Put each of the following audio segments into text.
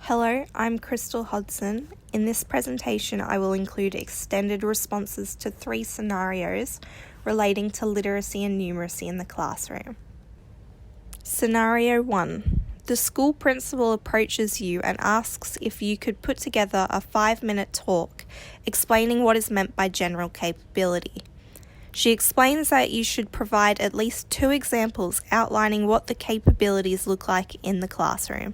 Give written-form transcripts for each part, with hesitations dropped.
Hello, I'm Chrystal Hodgson. In this presentation, I will include extended responses to 3 scenarios relating to literacy and numeracy in the classroom. Scenario 1. The school principal approaches you and asks if you could put together a 5-minute talk explaining what is meant by general capability. She explains that you should provide at least 2 examples outlining what the capabilities look like in the classroom.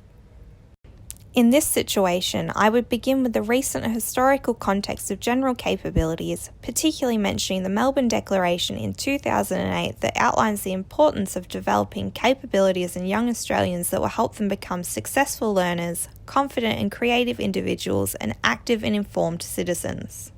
In this situation, I would begin with the recent historical context of general capabilities, particularly mentioning the Melbourne Declaration in 2008 that outlines the importance of developing capabilities in young Australians that will help them become successful learners, confident and creative individuals, and active and informed citizens.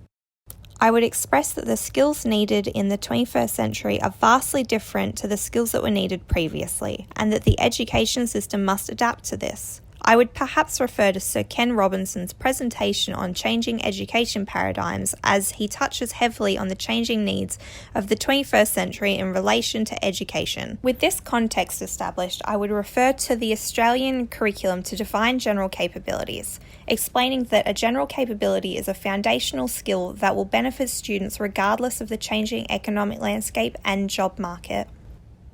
I would express that the skills needed in the 21st century are vastly different to the skills that were needed previously, and that the education system must adapt to this. I would perhaps refer to Sir Ken Robinson's presentation on changing education paradigms, as he touches heavily on the changing needs of the 21st century in relation to education. With this context established, I would refer to the Australian curriculum to define general capabilities, explaining that a general capability is a foundational skill that will benefit students regardless of the changing economic landscape and job market.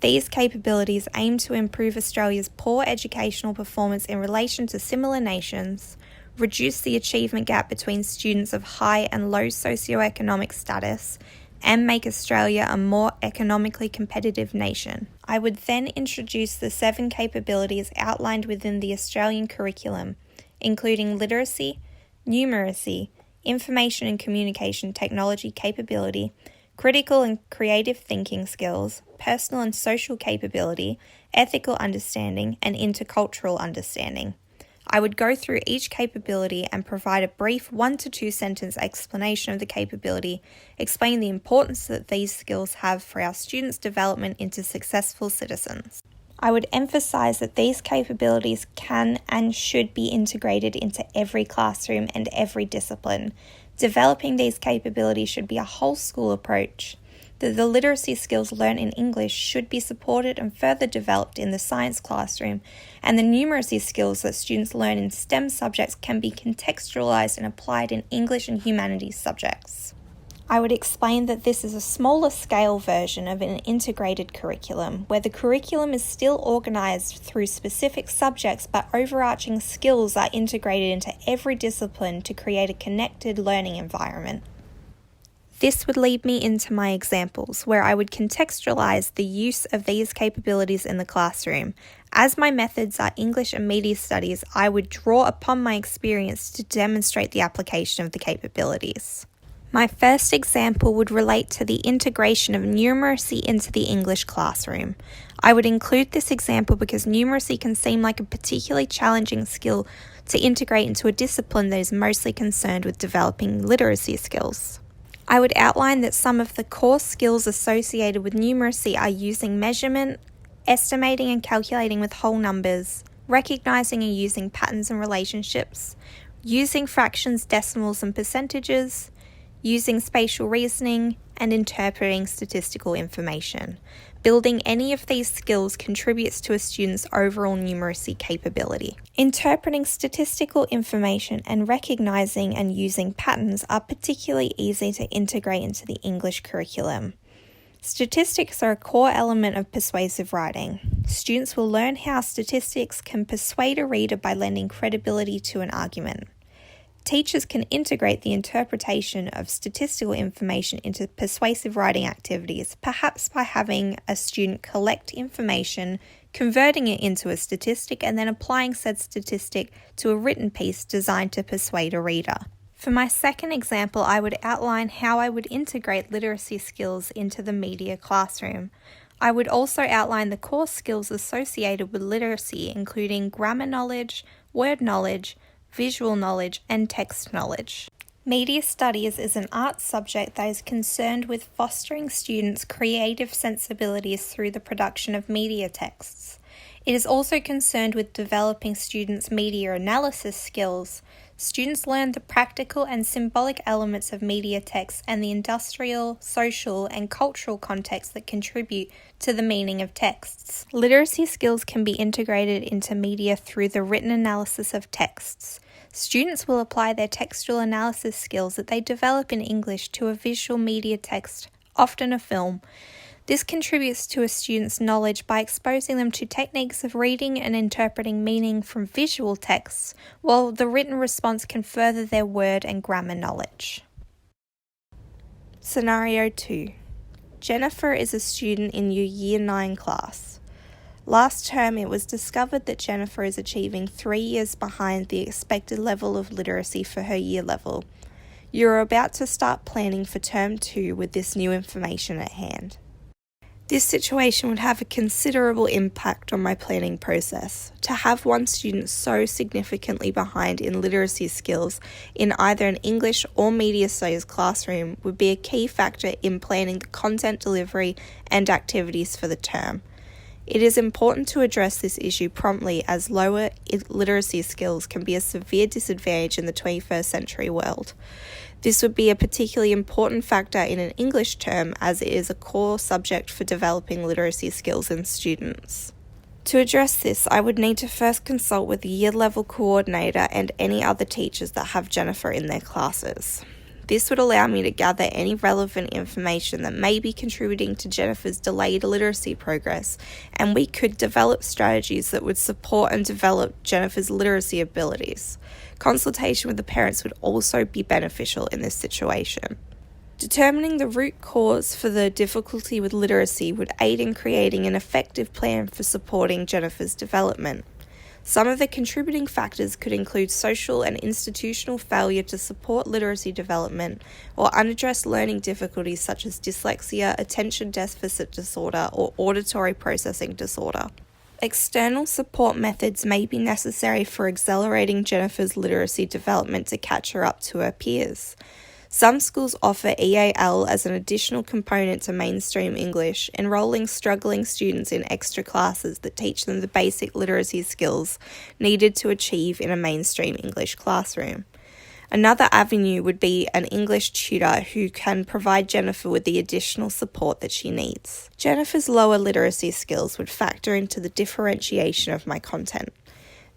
These capabilities aim to improve Australia's poor educational performance in relation to similar nations, reduce the achievement gap between students of high and low socioeconomic status, and make Australia a more economically competitive nation. I would then introduce the 7 capabilities outlined within the Australian curriculum, including literacy, numeracy, information and communication technology capability, critical and creative thinking skills, personal and social capability, ethical understanding, and intercultural understanding. I would go through each capability and provide a brief 1 to 2 sentence explanation of the capability, explaining the importance that these skills have for our students' development into successful citizens. I would emphasize that these capabilities can and should be integrated into every classroom and every discipline. Developing these capabilities should be a whole school approach. That the literacy skills learned in English should be supported and further developed in the science classroom, and the numeracy skills that students learn in STEM subjects can be contextualized and applied in English and humanities subjects. I would explain that this is a smaller scale version of an integrated curriculum, where the curriculum is still organized through specific subjects, but overarching skills are integrated into every discipline to create a connected learning environment. This would lead me into my examples, where I would contextualize the use of these capabilities in the classroom. As my methods are English and media studies, I would draw upon my experience to demonstrate the application of the capabilities. My first example would relate to the integration of numeracy into the English classroom. I would include this example because numeracy can seem like a particularly challenging skill to integrate into a discipline that is mostly concerned with developing literacy skills. I would outline that some of the core skills associated with numeracy are using measurement, estimating and calculating with whole numbers, recognizing and using patterns and relationships, using fractions, decimals and percentages, using spatial reasoning, and interpreting statistical information. Building any of these skills contributes to a student's overall numeracy capability. Interpreting statistical information and recognizing and using patterns are particularly easy to integrate into the English curriculum. Statistics are a core element of persuasive writing. Students will learn how statistics can persuade a reader by lending credibility to an argument. Teachers can integrate the interpretation of statistical information into persuasive writing activities, perhaps by having a student collect information, converting it into a statistic, and then applying said statistic to a written piece designed to persuade a reader. For my second example, I would outline how I would integrate literacy skills into the media classroom. I would also outline the core skills associated with literacy, including grammar knowledge, word knowledge, visual knowledge, and text knowledge. Media studies is an art subject that is concerned with fostering students' creative sensibilities through the production of media texts. It is also concerned with developing students' media analysis skills. Students learn the practical and symbolic elements of media text and the industrial, social, and cultural context that contribute to the meaning of texts. Literacy skills can be integrated into media through the written analysis of texts. Students will apply their textual analysis skills that they develop in English to a visual media text, often a film. This contributes to a student's knowledge by exposing them to techniques of reading and interpreting meaning from visual texts, while the written response can further their word and grammar knowledge. Scenario 2. Jennifer is a student in your Year 9 class. Last term, it was discovered that Jennifer is achieving 3 years behind the expected level of literacy for her year level. You are about to start planning for term 2 with this new information at hand. This situation would have a considerable impact on my planning process. To have one student so significantly behind in literacy skills in either an English or media studies classroom would be a key factor in planning the content delivery and activities for the term. It is important to address this issue promptly, as lower literacy skills can be a severe disadvantage in the 21st century world. This would be a particularly important factor in an English term, as it is a core subject for developing literacy skills in students. To address this, I would need to first consult with the year level coordinator and any other teachers that have Jennifer in their classes. This would allow me to gather any relevant information that may be contributing to Jennifer's delayed literacy progress, and we could develop strategies that would support and develop Jennifer's literacy abilities. Consultation with the parents would also be beneficial in this situation. Determining the root cause for the difficulty with literacy would aid in creating an effective plan for supporting Jennifer's development. Some of the contributing factors could include social and institutional failure to support literacy development, or unaddressed learning difficulties such as dyslexia, attention deficit disorder, or auditory processing disorder. External support methods may be necessary for accelerating Jennifer's literacy development to catch her up to her peers. Some schools offer EAL as an additional component to mainstream English, enrolling struggling students in extra classes that teach them the basic literacy skills needed to achieve in a mainstream English classroom. Another avenue would be an English tutor who can provide Jennifer with the additional support that she needs. Jennifer's lower literacy skills would factor into the differentiation of my content.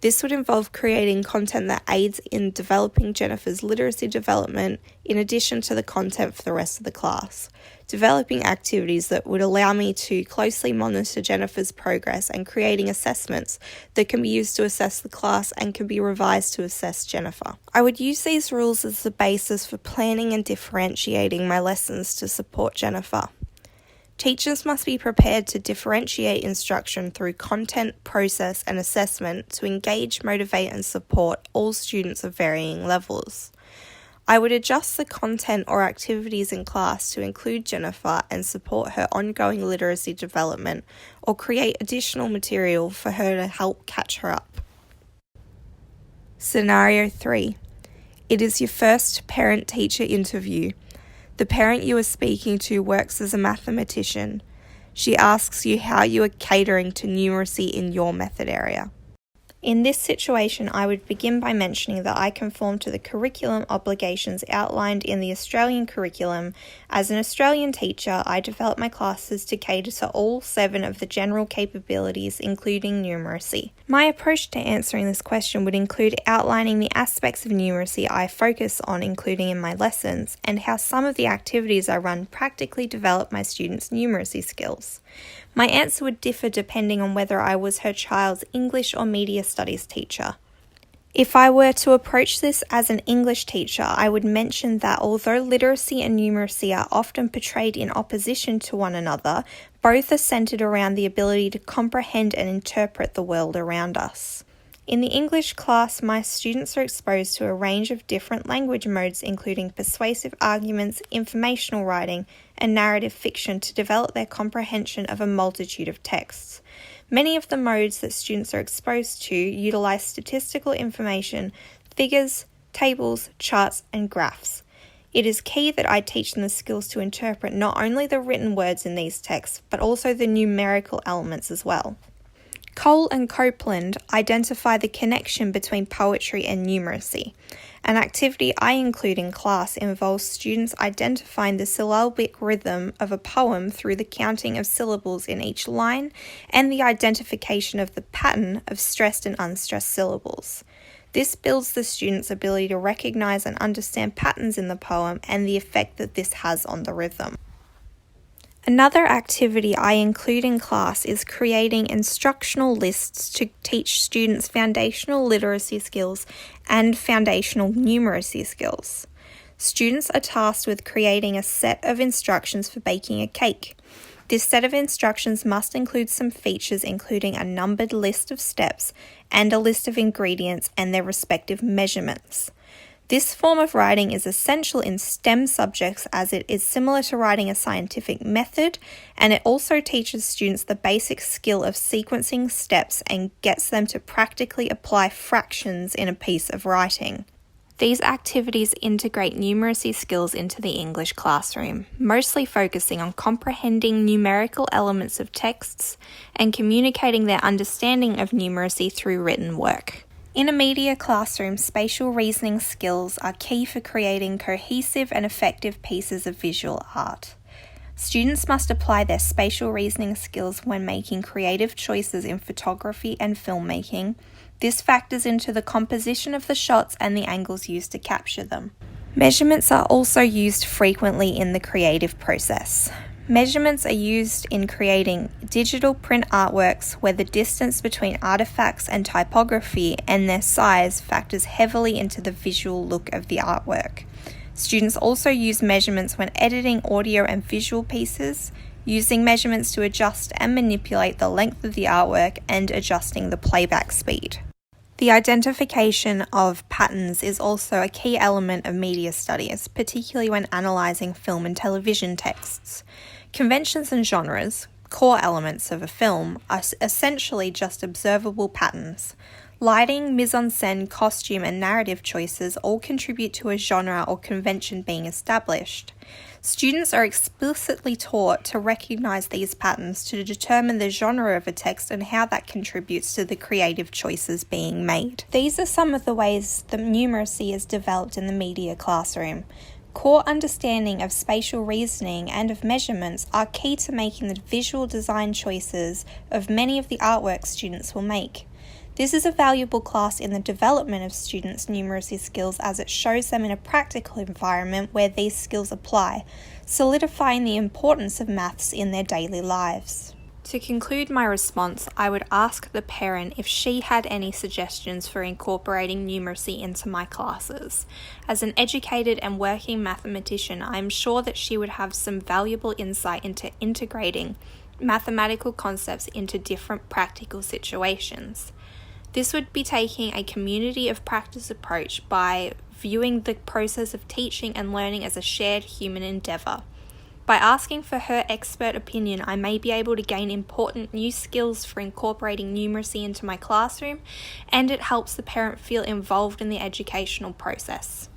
This would involve creating content that aids in developing Jennifer's literacy development in addition to the content for the rest of the class. Developing activities that would allow me to closely monitor Jennifer's progress, and creating assessments that can be used to assess the class and can be revised to assess Jennifer. I would use these rules as the basis for planning and differentiating my lessons to support Jennifer. Teachers must be prepared to differentiate instruction through content, process, and assessment to engage, motivate, and support all students of varying levels. I would adjust the content or activities in class to include Jennifer and support her ongoing literacy development, or create additional material for her to help catch her up. Scenario 3. It is your first parent-teacher interview. The parent you are speaking to works as a mathematician. She asks you how you are catering to numeracy in your method area. In this situation, I would begin by mentioning that I conform to the curriculum obligations outlined in the Australian curriculum. As an Australian teacher, I develop my classes to cater to all 7 of the general capabilities, including numeracy. My approach to answering this question would include outlining the aspects of numeracy I focus on including in my lessons, and how some of the activities I run practically develop my students' numeracy skills. My answer would differ depending on whether I was her child's English or media studies teacher. If I were to approach this as an English teacher, I would mention that although literacy and numeracy are often portrayed in opposition to one another, both are centered around the ability to comprehend and interpret the world around us. In the English class, my students are exposed to a range of different language modes, including persuasive arguments, informational writing, and narrative fiction, to develop their comprehension of a multitude of texts. Many of the modes that students are exposed to utilize statistical information, figures, tables, charts, and graphs. It is key that I teach them the skills to interpret not only the written words in these texts, but also the numerical elements as well. Cole and Copeland identify the connection between poetry and numeracy. An activity I include in class involves students identifying the syllabic rhythm of a poem through the counting of syllables in each line and the identification of the pattern of stressed and unstressed syllables. This builds the students' ability to recognize and understand patterns in the poem and the effect that this has on the rhythm. Another activity I include in class is creating instructional lists to teach students foundational literacy skills and foundational numeracy skills. Students are tasked with creating a set of instructions for baking a cake. This set of instructions must include some features including a numbered list of steps and a list of ingredients and their respective measurements. This form of writing is essential in STEM subjects as it is similar to writing a scientific method, and it also teaches students the basic skill of sequencing steps and gets them to practically apply fractions in a piece of writing. These activities integrate numeracy skills into the English classroom, mostly focusing on comprehending numerical elements of texts and communicating their understanding of numeracy through written work. In a media classroom, spatial reasoning skills are key for creating cohesive and effective pieces of visual art. Students must apply their spatial reasoning skills when making creative choices in photography and filmmaking. This factors into the composition of the shots and the angles used to capture them. Measurements are also used frequently in the creative process. Measurements are used in creating digital print artworks where the distance between artifacts and typography and their size factors heavily into the visual look of the artwork. Students also use measurements when editing audio and visual pieces, using measurements to adjust and manipulate the length of the artwork and adjusting the playback speed. The identification of patterns is also a key element of media studies, particularly when analysing film and television texts. Conventions and genres, core elements of a film, are essentially just observable patterns. Lighting, mise-en-scène, costume, and narrative choices all contribute to a genre or convention being established. Students are explicitly taught to recognise these patterns to determine the genre of a text and how that contributes to the creative choices being made. These are some of the ways that numeracy is developed in the media classroom. Core understanding of spatial reasoning and of measurements are key to making the visual design choices of many of the artworks students will make. This is a valuable class in the development of students' numeracy skills as it shows them in a practical environment where these skills apply, solidifying the importance of maths in their daily lives. To conclude my response, I would ask the parent if she had any suggestions for incorporating numeracy into my classes. As an educated and working mathematician, I am sure that she would have some valuable insight into integrating mathematical concepts into different practical situations. This would be taking a community of practice approach by viewing the process of teaching and learning as a shared human endeavour. By asking for her expert opinion, I may be able to gain important new skills for incorporating numeracy into my classroom, and it helps the parent feel involved in the educational process.